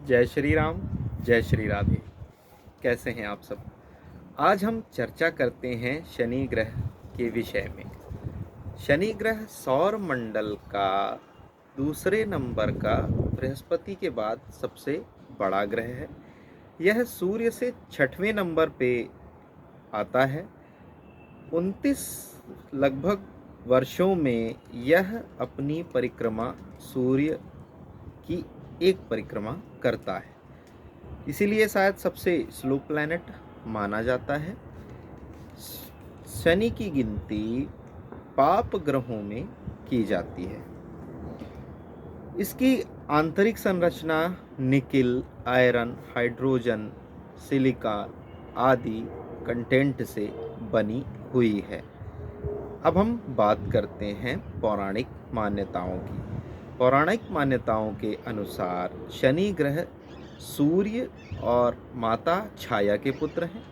जय श्री राम, जय श्री राधे। कैसे हैं आप सब? आज हम चर्चा करते हैं शनि ग्रह के विषय में। शनि ग्रह सौर मंडल का दूसरे नंबर का बृहस्पति के बाद सबसे बड़ा ग्रह है। यह सूर्य से 6वें नंबर पे आता है। 29 लगभग वर्षों में यह अपनी परिक्रमा सूर्य की एक परिक्रमा करता है, इसीलिए शायद सबसे स्लो प्लैनेट माना जाता है। शनि की गिनती पाप ग्रहों में की जाती है। इसकी आंतरिक संरचना निकिल, आयरन, हाइड्रोजन, सिलिका आदि कंटेंट से बनी हुई है। अब हम बात करते हैं पौराणिक मान्यताओं की। पौराणिक मान्यताओं के अनुसार शनि ग्रह सूर्य और माता छाया के पुत्र हैं।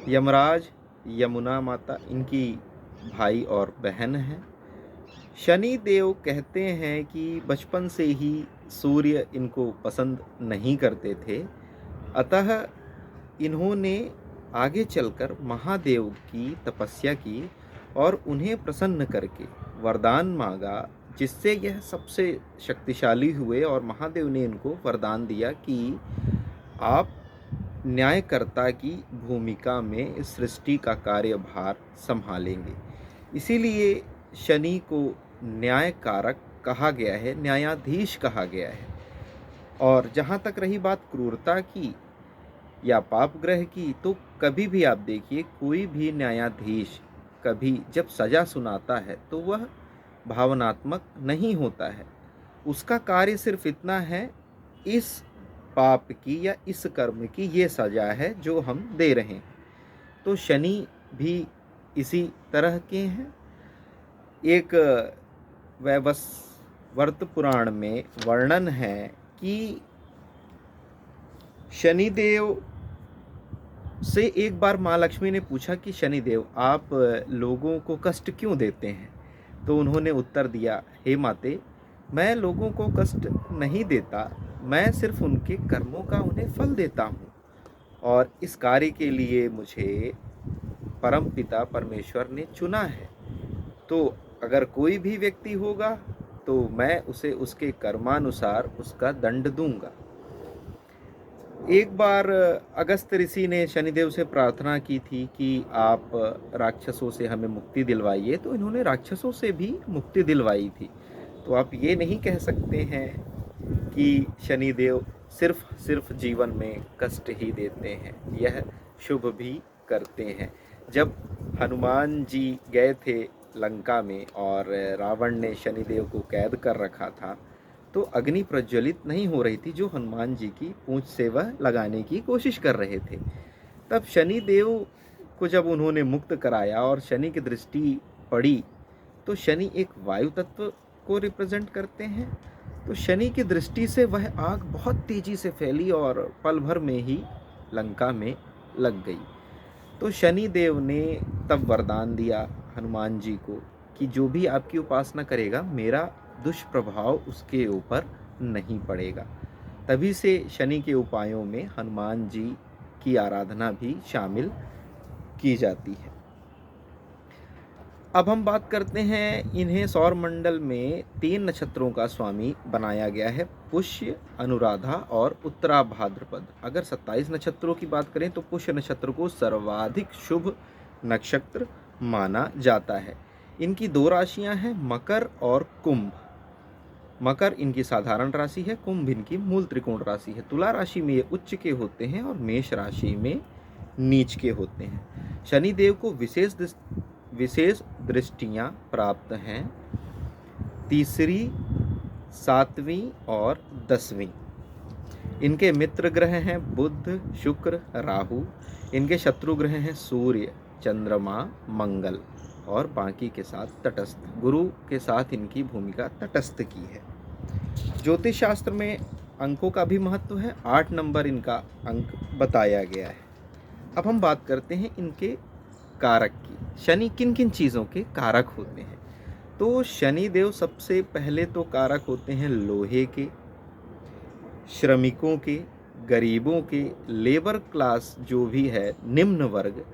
यमराज, यमुना माता इनकी भाई और बहन हैं। शनि देव कहते हैं कि बचपन से ही सूर्य इनको पसंद नहीं करते थे, अतः इन्होंने आगे चलकर महादेव की तपस्या की और उन्हें प्रसन्न करके वरदान मांगा, जिससे यह सबसे शक्तिशाली हुए और महादेव ने इनको वरदान दिया कि आप न्यायकर्ता की भूमिका में इस सृष्टि का कार्यभार संभालेंगे। इसीलिए शनि को न्यायकारक कहा गया है, न्यायाधीश कहा गया है। और जहाँ तक रही बात क्रूरता की या पाप ग्रह की, तो कभी भी आप देखिए कोई भी न्यायाधीश कभी जब सज़ा सुनाता है तो वह भावनात्मक नहीं होता है। उसका कार्य सिर्फ इतना है, इस पाप की या इस कर्म की ये सज़ा है जो हम दे रहे हैं। तो शनि भी इसी तरह के हैं। एक वैवस्वत पुराण में वर्णन है कि शनिदेव से एक बार माँ लक्ष्मी ने पूछा कि शनिदेव, आप लोगों को कष्ट क्यों देते हैं? तो उन्होंने उत्तर दिया, हे माते, मैं लोगों को कष्ट नहीं देता, मैं सिर्फ उनके कर्मों का उन्हें फल देता हूँ, और इस कार्य के लिए मुझे परम पिता परमेश्वर ने चुना है। तो अगर कोई भी व्यक्ति होगा तो मैं उसे उसके कर्मानुसार उसका दंड दूंगा। एक बार अगस्त ऋषि ने शनिदेव से प्रार्थना की थी कि आप राक्षसों से हमें मुक्ति दिलवाइए, तो इन्होंने राक्षसों से भी मुक्ति दिलवाई थी। तो आप ये नहीं कह सकते हैं कि शनिदेव सिर्फ जीवन में कष्ट ही देते हैं, यह शुभ भी करते हैं। जब हनुमान जी गए थे लंका में और रावण ने शनिदेव को कैद कर रखा था, तो अग्नि प्रज्वलित नहीं हो रही थी जो हनुमान जी की पूंछ से वह लगाने की कोशिश कर रहे थे। तब शनि देव को जब उन्होंने मुक्त कराया और शनि की दृष्टि पड़ी, तो शनि एक वायु तत्व को रिप्रेजेंट करते हैं। तो शनि की दृष्टि से वह आग बहुत तेजी से फैली और पल भर में ही लंका में लग गई। तो शनि देव ने तब वरदान दिया हनुमान जी को कि जो भी आपकी उपासना करेगा, मेरा दुष्प्रभाव उसके ऊपर नहीं पड़ेगा। तभी से शनि के उपायों में हनुमान जी की आराधना भी शामिल की जाती है। अब हम बात करते हैं, इन्हें सौर मंडल में 3 नक्षत्रों का स्वामी बनाया गया है, पुष्य, अनुराधा और उत्तरा भाद्रपद। अगर 27 नक्षत्रों की बात करें तो पुष्य नक्षत्र को सर्वाधिक शुभ नक्षत्र माना जाता है। इनकी 2 राशियां हैं, मकर और कुंभ। मकर इनकी साधारण राशि है, कुंभ इनकी मूल त्रिकोण राशि है। तुला राशि में ये उच्च के होते हैं और मेष राशि में नीच के होते हैं। शनि देव को विशेष दृष्टियां प्राप्त हैं, 3री, 7वीं और 10वीं। इनके मित्र ग्रह हैं बुध, शुक्र, राहु। इनके शत्रु ग्रह हैं सूर्य, चंद्रमा, मंगल और बाकी के साथ तटस्थ। गुरु के साथ इनकी भूमिका तटस्थ की है। ज्योतिष शास्त्र में अंकों का भी महत्व है, 8 नंबर इनका अंक बताया गया है। अब हम बात करते हैं इनके कारक की। शनि किन किन चीज़ों के कारक होते हैं? तो शनि देव सबसे पहले तो कारक होते हैं लोहे के। श्रमिकों के, गरीबों के, लेबर क्लास जो भी है, निम्न वर्ग,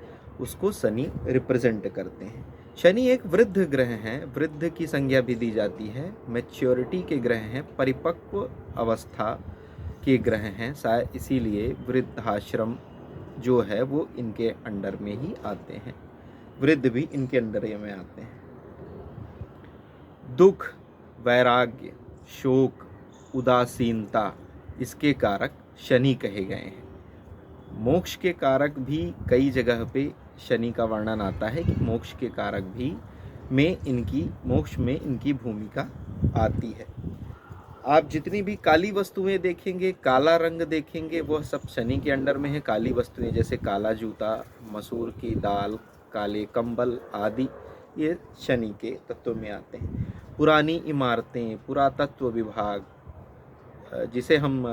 उसको शनि रिप्रेजेंट करते हैं। शनि एक वृद्ध ग्रह हैं, वृद्ध की संज्ञा भी दी जाती है, मैच्योरिटी के ग्रह हैं, परिपक्व अवस्था के ग्रह हैं, शायद इसीलिए वृद्धाश्रम जो है वो इनके अंडर में ही आते हैं, वृद्ध भी इनके अंडर में आते हैं। दुख, वैराग्य, शोक, उदासीनता, इसके कारक शनि कहे गए हैं। मोक्ष के कारक भी कई जगह पे शनि का वर्णन आता है कि मोक्ष के कारक भी मोक्ष में इनकी भूमिका आती है। आप जितनी भी काली वस्तुएं देखेंगे, काला रंग देखेंगे, वह सब शनि के अंडर में है। काली वस्तुएं जैसे काला जूता, मसूर की दाल, काले कंबल आदि, ये शनि के तत्व में आते हैं। पुरानी इमारतें, पुरातत्व विभाग, जिसे हम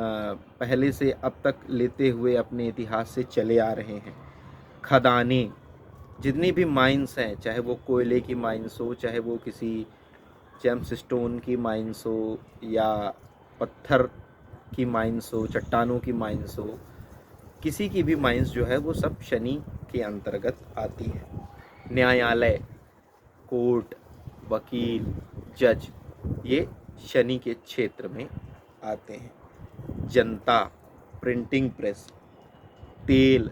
पहले से अब तक लेते हुए अपने इतिहास से चले आ रहे हैं, खदानें, जितनी भी माइंस हैं, चाहे वो कोयले की माइंस हो, चाहे वो किसी जेम्स स्टोन की माइंस हो, या पत्थर की माइंस हो, चट्टानों की माइंस हो, किसी की भी माइंस जो है वो सब शनि के अंतर्गत आती है। न्यायालय, कोर्ट, वकील, जज, ये शनि के क्षेत्र में आते हैं। जनता, प्रिंटिंग प्रेस, तेल,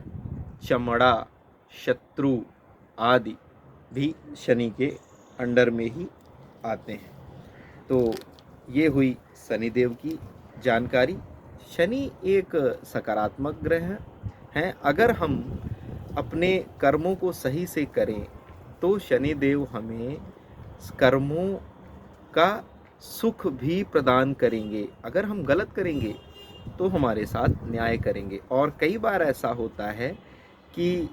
चमड़ा, शत्रु आदि भी शनि के अंडर में ही आते हैं। तो ये हुई शनिदेव की जानकारी। शनि एक सकारात्मक ग्रह हैं। अगर हम अपने कर्मों को सही से करें तो शनिदेव हमें कर्मों का सुख भी प्रदान करेंगे। अगर हम गलत करेंगे तो हमारे साथ न्याय करेंगे। और कई बार ऐसा होता है कि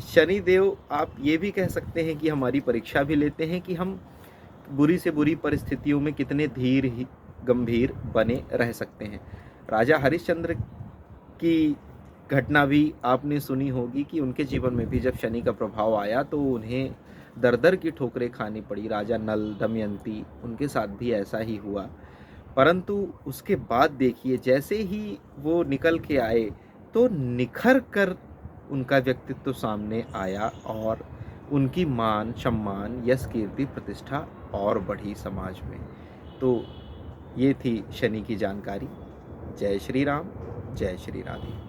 शनिदेव, आप ये भी कह सकते हैं कि हमारी परीक्षा भी लेते हैं कि हम बुरी से बुरी परिस्थितियों में कितने धीर ही गंभीर बने रह सकते हैं। राजा हरिश्चंद्र की घटना भी आपने सुनी होगी कि उनके जीवन में भी जब शनि का प्रभाव आया तो उन्हें दर दर की ठोकरें खानी पड़ी। राजा नल, दमयंती, उनके साथ भी ऐसा ही हुआ। परंतु उसके बाद देखिए, जैसे ही वो निकल के आए तो निखर कर उनका व्यक्तित्व सामने आया और उनकी मान, सम्मान, यश, कीर्ति, प्रतिष्ठा और बढ़ी समाज में। तो ये थी शनि की जानकारी। जय श्री राम, जय श्री राधे।